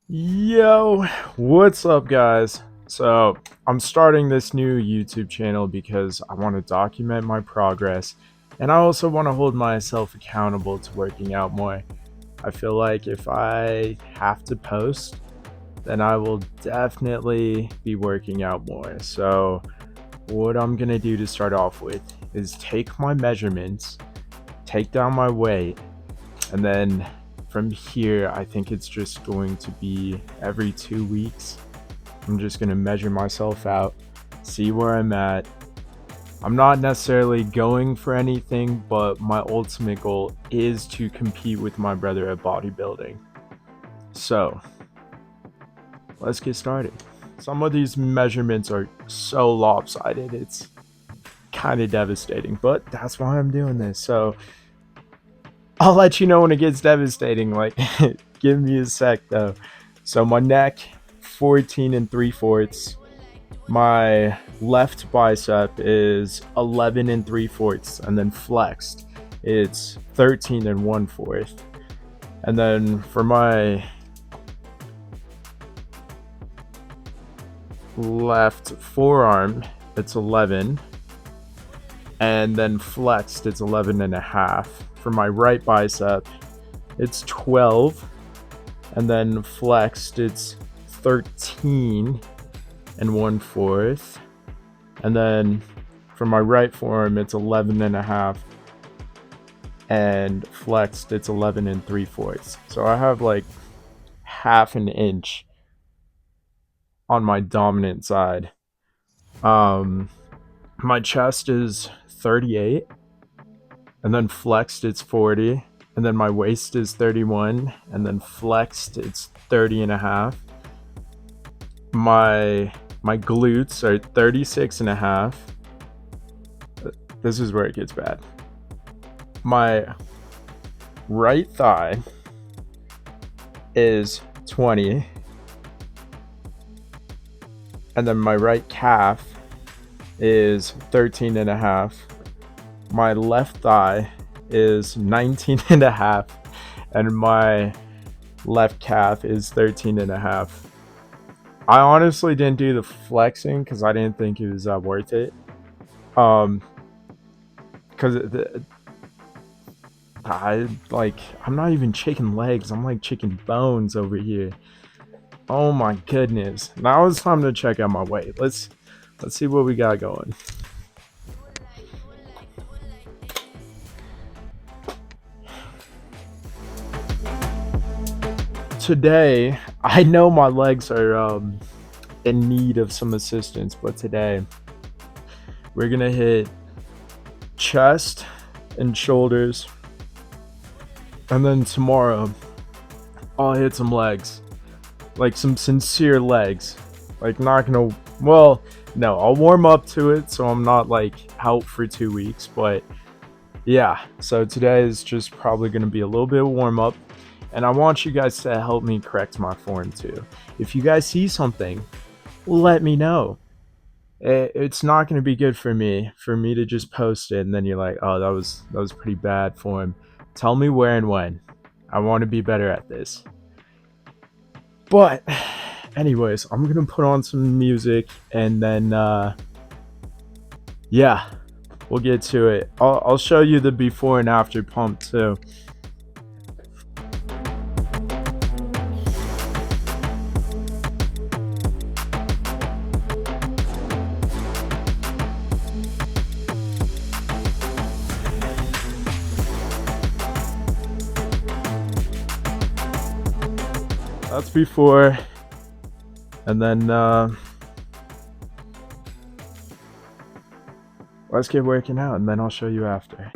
Yo, what's up, guys? So, I'm starting this new YouTube channel because I want to document my progress and I also want to hold myself accountable to working out more. I feel like if I have to post, then I will definitely be working out more. So, what I'm gonna do to start off with is take my measurements, take down my weight, and then from here, I think it's just going to be every 2 weeks. I'm just going to measure myself out, see where I'm at. I'm not necessarily going for anything, but my ultimate goal is to compete with my brother at bodybuilding. So, let's get started. Some of these measurements are so lopsided, it's kind of devastating, but that's why I'm doing this. So, I'll let you know when it gets devastating. Like, give me a sec though. So my neck, 14 and 3/4. My left bicep is 11 and 3/4, and then flexed, it's 13 and 1/4. And then for my left forearm, it's 11, and then flexed, it's 11 and a half. For my right bicep, it's 12, and then flexed, it's 13 and 1/4. And then for my right forearm, it's 11 and a half, and flexed, it's 11 and 3/4. So I have like half an inch on my dominant side. My chest is 38, and then flexed, it's 40, and then my waist is 31, and then flexed, it's 30 and a half. My glutes are 36 and a half. This is where it gets bad. My right thigh is 20, and then my right calf is 13 and a half. My left thigh is 19 and a half, and my left calf is 13 and a half. I honestly didn't do the flexing because I didn't think it was worth it. Because I'm not even chicken legs, I'm like chicken bones over here. Oh my goodness. Now it's time to check out my weight. Let's see what we got going. Today, I know my legs are in need of some assistance, but today we're gonna hit chest and shoulders, and then tomorrow I'll hit some legs, like some sincere legs. Like, not gonna, well, no, I'll warm up to it so I'm not like out for 2 weeks, but yeah. So today is just probably gonna be a little bit of warm up, and I want you guys to help me correct my form too. If you guys see something, let me know. It's not going to be good for me to just post it and then you're like, oh, that was pretty bad form. Tell me where and when. I want to be better at this. But anyways, I'm gonna put on some music and then yeah, we'll get to it. I'll show you the before and after pump too. That's before, and then let's get working out, and then I'll show you after.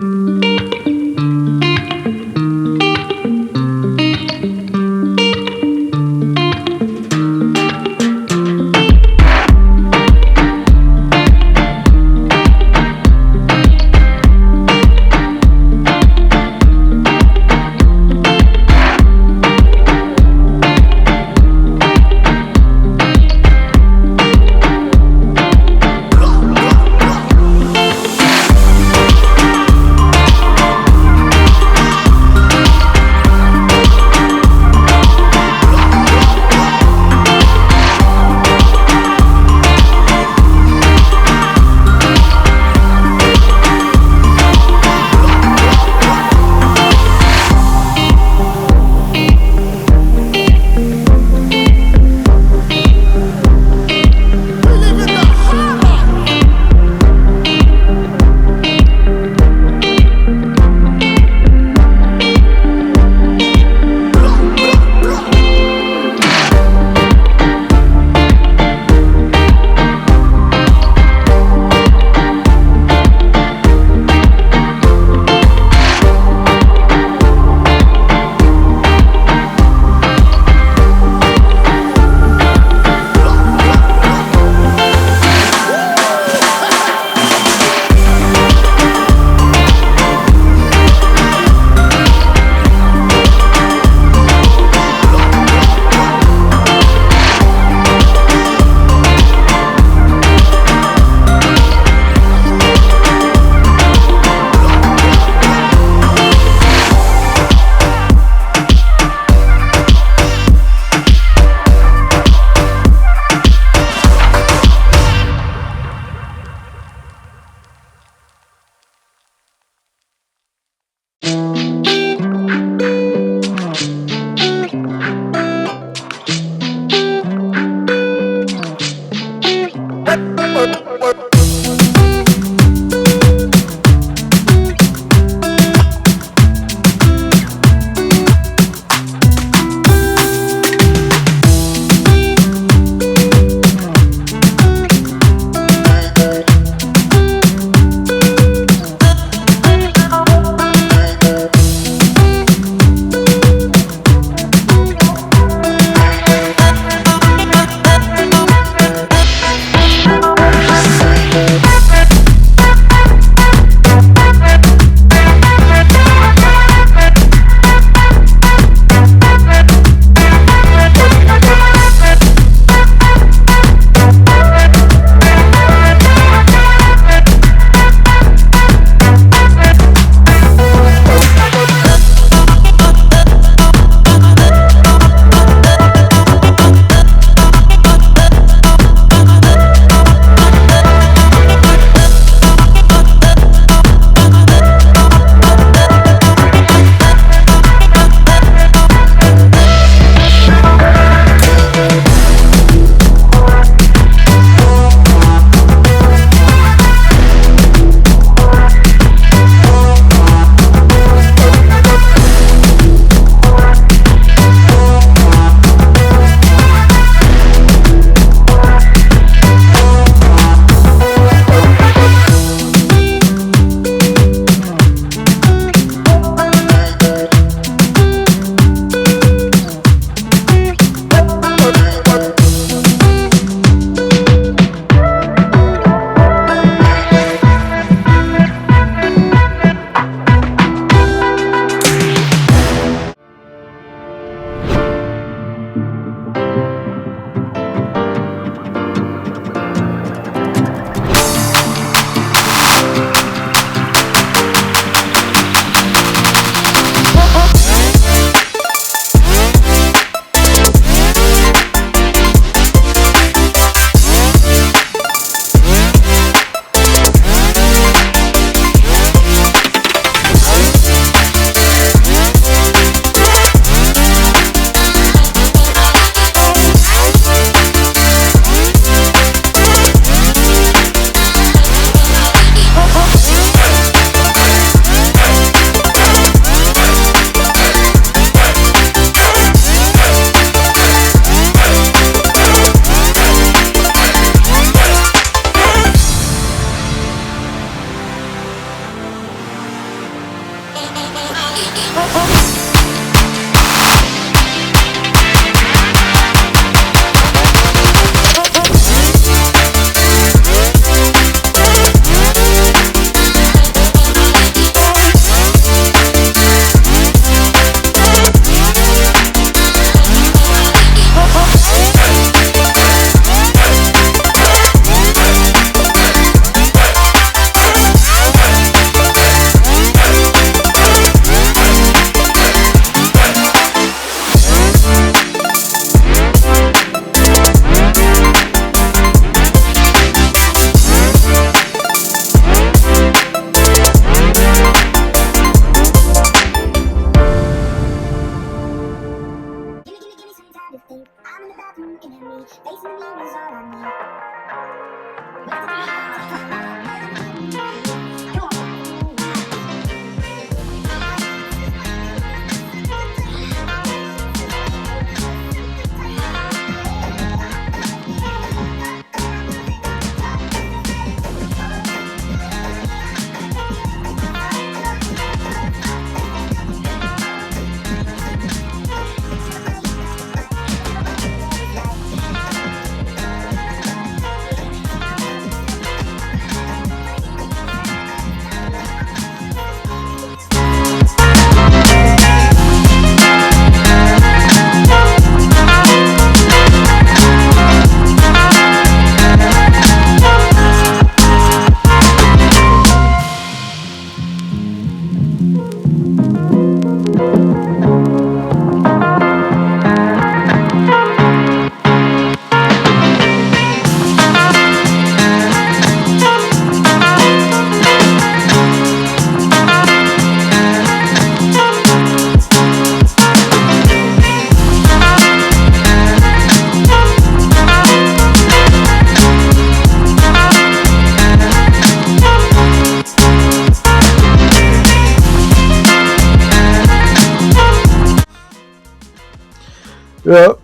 Yep,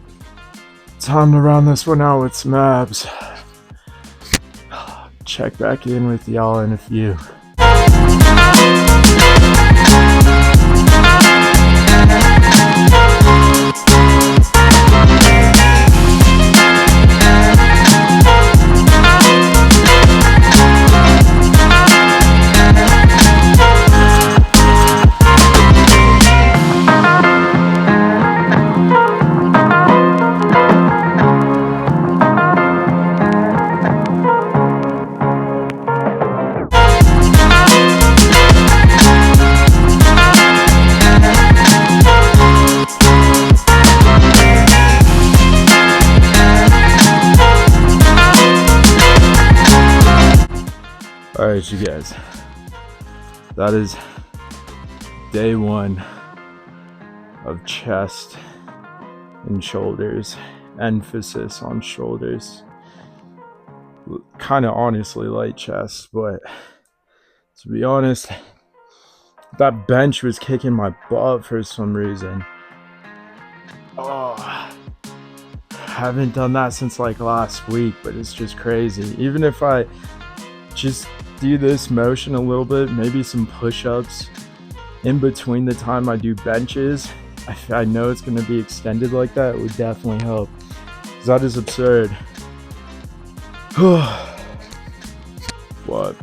time to round this one out with some abs. Check back in with y'all in a few. Alright, you guys, that is day one of chest and shoulders. Emphasis on shoulders. Kind of honestly light chest, but to be honest, that bench was kicking my butt for some reason. Oh, haven't done that since like last week, but it's just crazy. Even if I just do this motion a little bit, maybe some push-ups in between the time I do benches, I know it's going to be extended like that, it would definitely help, because that is absurd. What?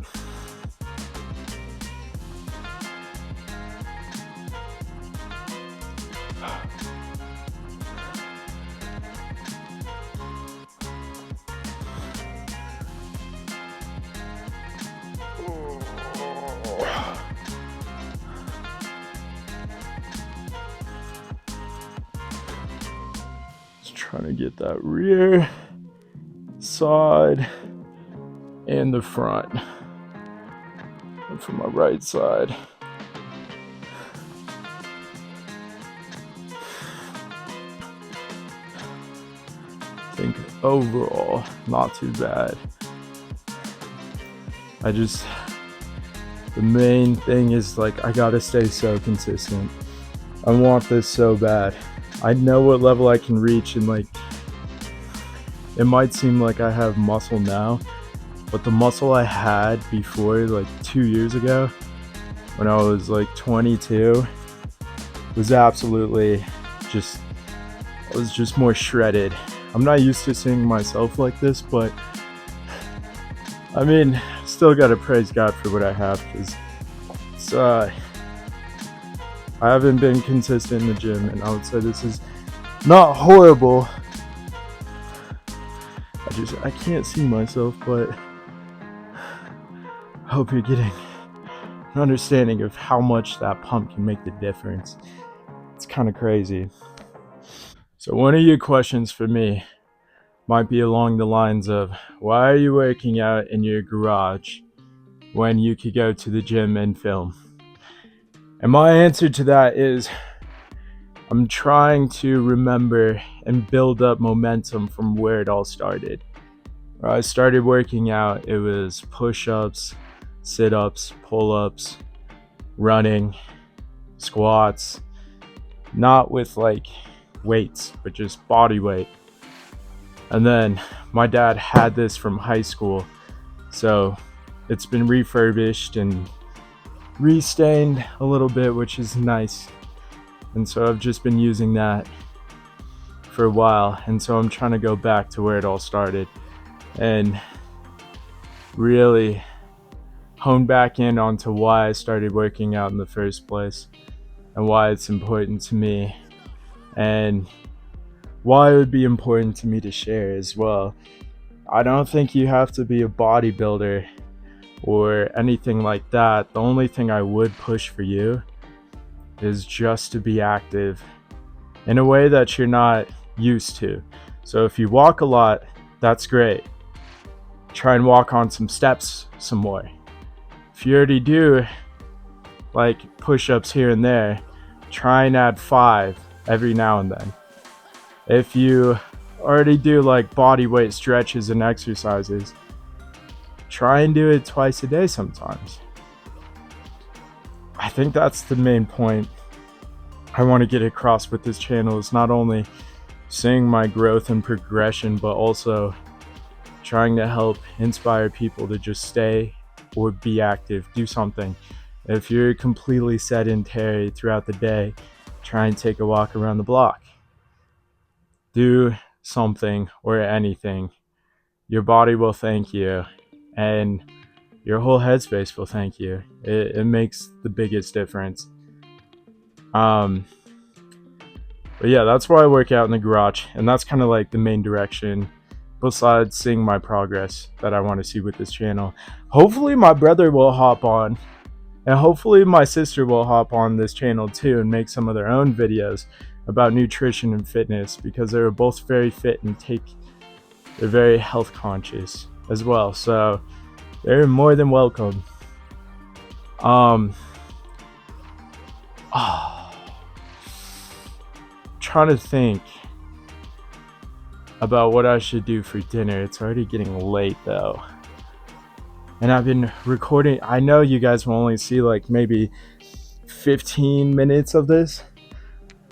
Trying to get that rear, side, and the front. And for my right side. I think overall, not too bad. The main thing is like, I gotta stay so consistent. I want this so bad. I know what level I can reach, and like, it might seem like I have muscle now, but the muscle I had before, like 2 years ago, when I was like 22, was absolutely just, I was just more shredded. I'm not used to seeing myself like this, but I mean, still gotta praise God for what I have, because it's, I haven't been consistent in the gym, and I would say this is not horrible. I can't see myself, but I hope you're getting an understanding of how much that pump can make the difference. It's kind of crazy. So one of your questions for me might be along the lines of, why are you working out in your garage when you could go to the gym and film? And my answer to that is, I'm trying to remember and build up momentum from where it all started. When I started working out, it was push-ups, sit-ups, pull-ups, running, squats, not with like weights, but just body weight. And then my dad had this from high school, so it's been refurbished and restained a little bit, which is nice. And so I've just been using that for a while, and so I'm trying to go back to where it all started and really hone back in onto why I started working out in the first place and why it's important to me and why it would be important to me to share as well. I don't think you have to be a bodybuilder or anything like that. The only thing I would push for you is just to be active in a way that you're not used to. So if you walk a lot, that's great. Try and walk on some steps some more. If you already do like push-ups here and there, try and add 5 every now and then. If you already do like body weight stretches and exercises, try and do it twice a day sometimes. I think that's the main point I want to get across with this channel, is not only seeing my growth and progression, but also trying to help inspire people to just stay or be active, do something. If you're completely sedentary throughout the day, try and take a walk around the block. Do something or anything. Your body will thank you, and your whole headspace will thank you. It makes the biggest difference. But yeah, that's why I work out in the garage, and that's kind of like the main direction, besides seeing my progress, that I want to see with this channel. Hopefully my brother will hop on, and hopefully my sister will hop on this channel too and make some of their own videos about nutrition and fitness, because they're both very fit and they're very health conscious as well, so they're more than welcome. Trying to think about what I should do for dinner. It's already getting late though, and I've been recording. I know you guys will only see like maybe 15 minutes of this,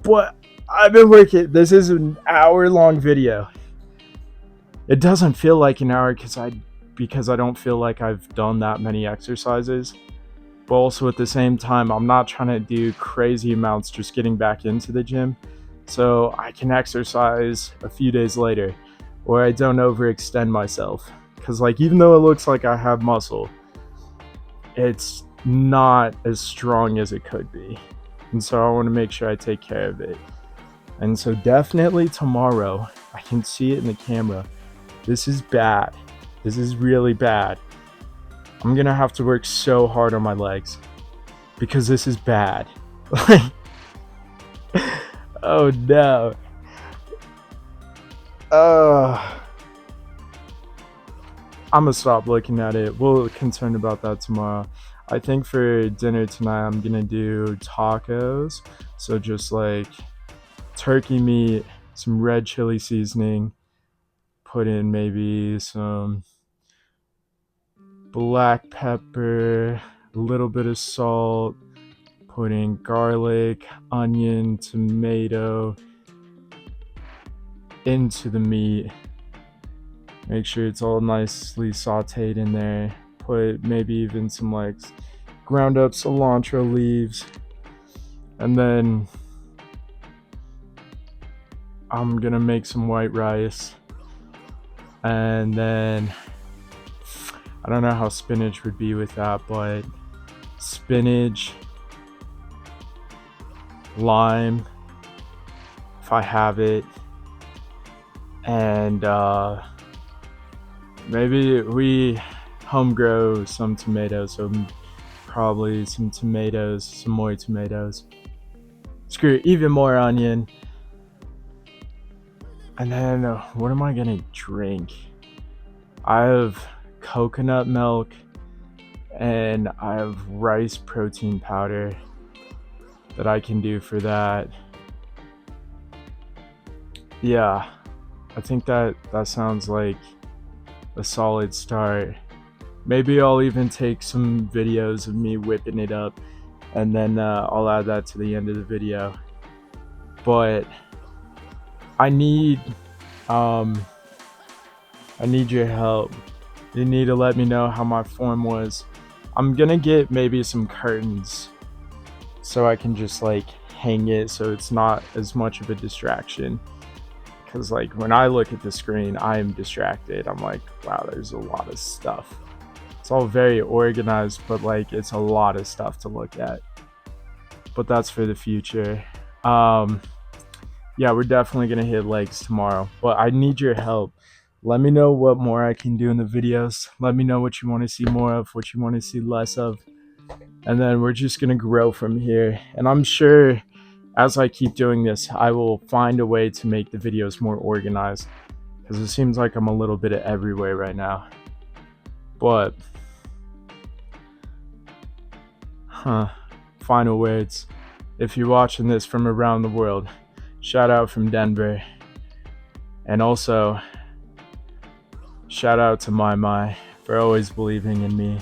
but I've been working. This is an hour-long video. It doesn't feel like an hour because I don't feel like I've done that many exercises, but also at the same time, I'm not trying to do crazy amounts just getting back into the gym, so I can exercise a few days later, or I don't overextend myself. Because like, even though it looks like I have muscle, it's not as strong as it could be, and so I want to make sure I take care of it. And so definitely tomorrow, I can see it in the camera, this is bad. This is really bad. I'm gonna have to work so hard on my legs because this is bad. Oh no. I'm gonna stop looking at it. We'll be concerned about that tomorrow. I think for dinner tonight, I'm gonna do tacos. So just like turkey meat, some red chili seasoning, put in maybe some black pepper, a little bit of salt, put in garlic, onion, tomato into the meat. Make sure it's all nicely sauteed in there. Put maybe even some like ground up cilantro leaves, and then I'm gonna make some white rice, and then I don't know how spinach would be with that, but spinach, lime, if I have it, and maybe we home grow some tomatoes, so probably some tomatoes, some more tomatoes. Screw it, even more onion. And then what am I gonna drink? I have coconut milk and I have rice protein powder that I can do for that. Yeah, I think that sounds like a solid start. Maybe I'll even take some videos of me whipping it up, and then I'll add that to the end of the video. But I need um I need your help. You need to let me know how my form was. I'm gonna get maybe some curtains so I can just like hang it so it's not as much of a distraction. Because like when I look at the screen, I am distracted. I'm like, wow, there's a lot of stuff. It's all very organized, but like it's a lot of stuff to look at. But that's for the future. Um, yeah, we're definitely gonna hit legs tomorrow, but I need your help. Let me know what more I can do in the videos. Let me know what you want to see more of, what you want to see less of, and then we're just gonna grow from here. And I'm sure as I keep doing this, I will find a way to make the videos more organized because it seems like I'm a little bit of everywhere right now. But, final words. If you're watching this from around the world, shout out from Denver. And also, shout out to my for always believing in me.